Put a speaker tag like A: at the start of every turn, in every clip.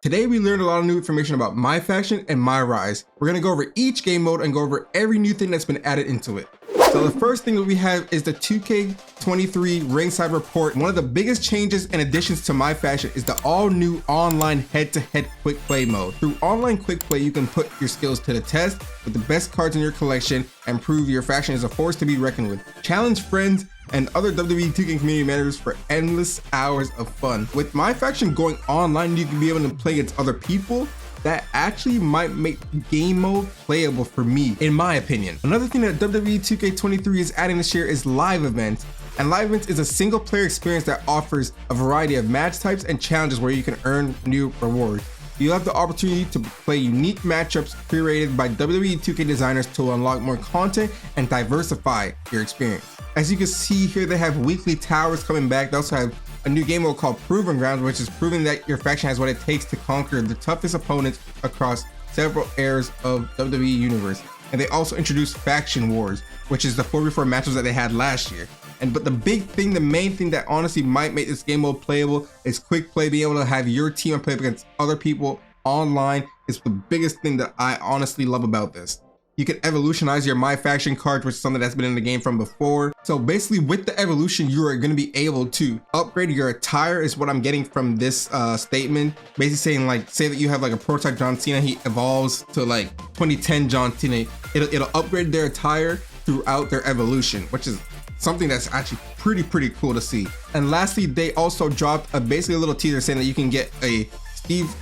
A: Today we learned a lot of new information about MyFACTION and MyRISE. We're going to go over each game mode and go over every new thing that's been added into it. So the first thing that we have is the 2K23 Ringside Report. One of the biggest changes and additions to MyFACTION is the all new online head-to-head quick play mode. Through online quick play, you can put your skills to the test with the best cards in your collection and prove your faction is a force to be reckoned with. Challenge friends and other WWE 2K community members for endless hours of fun. With MyFACTION going online, you can be able to play against other people. That actually might make game mode playable for me, in my opinion. Another thing that WWE 2K23 is adding this year is live events. And live events is a single player experience that offers a variety of match types and challenges where you can earn new rewards. You'll have the opportunity to play unique matchups curated by WWE 2K designers to unlock more content and diversify your experience. As you can see here, they have weekly towers coming back. They also have a new game mode called Proving Grounds, which is proving that your faction has what it takes to conquer the toughest opponents across several eras of WWE Universe. And they also introduced Faction Wars, which is the 4v4 matches that they had last year. But the big thing, the main thing that honestly might make this game mode playable is quick play. Being able to have your team play up against other people online is the biggest thing that I honestly love about this. You can evolutionize your MyFACTION cards, which is something that's been in the game from before. So basically with the evolution, you are going to be able to upgrade your attire, is what I'm getting from this statement. Basically saying, like, say that you have like a prototype John Cena, he evolves to like 2010 John Cena. It'll upgrade their attire throughout their evolution, which is something that's actually pretty cool to see. And lastly, they also dropped basically a little teaser saying that you can get a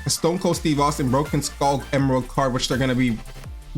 A: Stone Cold Steve Austin Broken Skull Emerald card, which they're going to be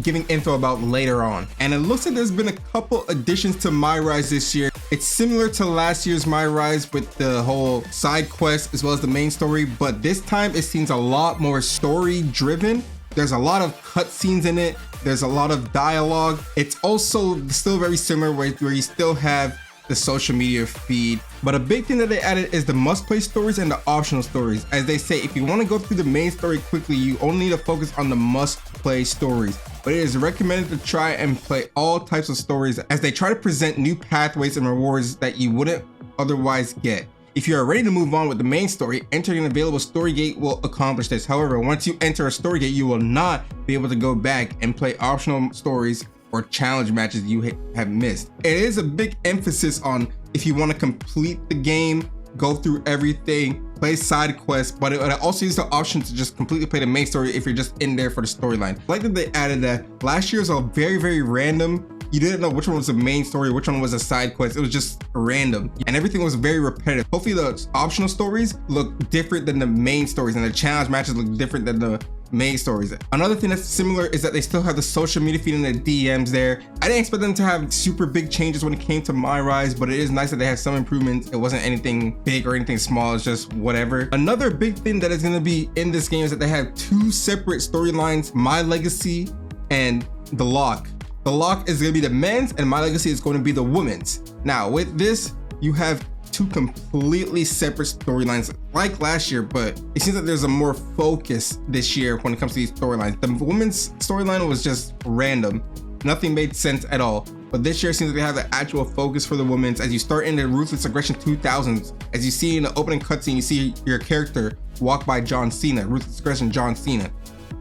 A: giving info about later on. And it looks like there's been a couple additions to MyRISE this year. It's similar to last year's MyRISE with the whole side quest as well as the main story, but this time it seems a lot more story driven. There's a lot of cutscenes in it. There's a lot of dialogue. It's also still very similar where you still have the social media feed. But a big thing that they added is the must-play stories and the optional stories. As they say, if you want to go through the main story quickly, you only need to focus on the must-play stories. But it is recommended to try and play all types of stories as they try to present new pathways and rewards that you wouldn't otherwise get. If you are ready to move on with the main story, entering an available story gate will accomplish this. However, once you enter a story gate, you will not be able to go back and play optional stories or challenge matches you have missed. It is a big emphasis on if you want to complete the game, go through everything, play side quests, but it also is the option to just completely play the main story if you're just in there for the storyline. I like that they added that. Last year was a very random. You didn't know which one was the main story, which one was a side quest. It was just random and everything was very repetitive. Hopefully the optional stories look different than the main stories and the challenge matches look different than the main stories. Another thing that's similar is that they still have the social media feed and the DMs there. I didn't expect them to have super big changes when it came to MyRISE, but it is nice that they have some improvements. It wasn't anything big or anything small, it's just whatever. Another big thing that is going to be in this game is that they have two separate storylines, My Legacy and The Lock. The Lock is going to be the men's and My Legacy is going to be the women's. Now with this, you have two completely separate storylines like last year, but it seems that there's a more focus this year when it comes to these storylines. The women's storyline was just random. Nothing made sense at all. But this year seems like they have the actual focus for the women's as you start in the Ruthless Aggression 2000s. As you see in the opening cutscene, you see your character walk by John Cena, Ruthless Aggression John Cena.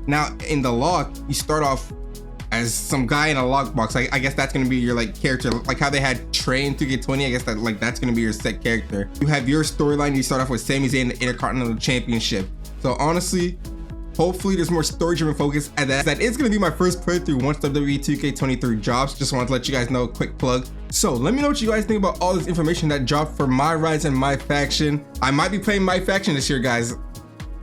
A: Now in The Lock, you start off as some guy in a lockbox. I guess that's gonna be your like character, like how they had Trey in 2K20. I guess that's gonna be your set character. You have your storyline. You start off with Sami Zayn in the Intercontinental Championship. So honestly, hopefully there's more story-driven focus, and that is gonna be my first playthrough once WWE 2K23 drops. Just wanted to let you guys know, quick plug. So let me know what you guys think about all this information that dropped for MyRISE and MyFACTION. I might be playing MyFACTION this year, guys.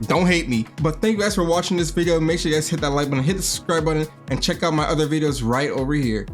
A: Don't hate me. But thank you guys for watching this video. Make sure you guys hit that like button, hit the subscribe button, and check out my other videos right over here.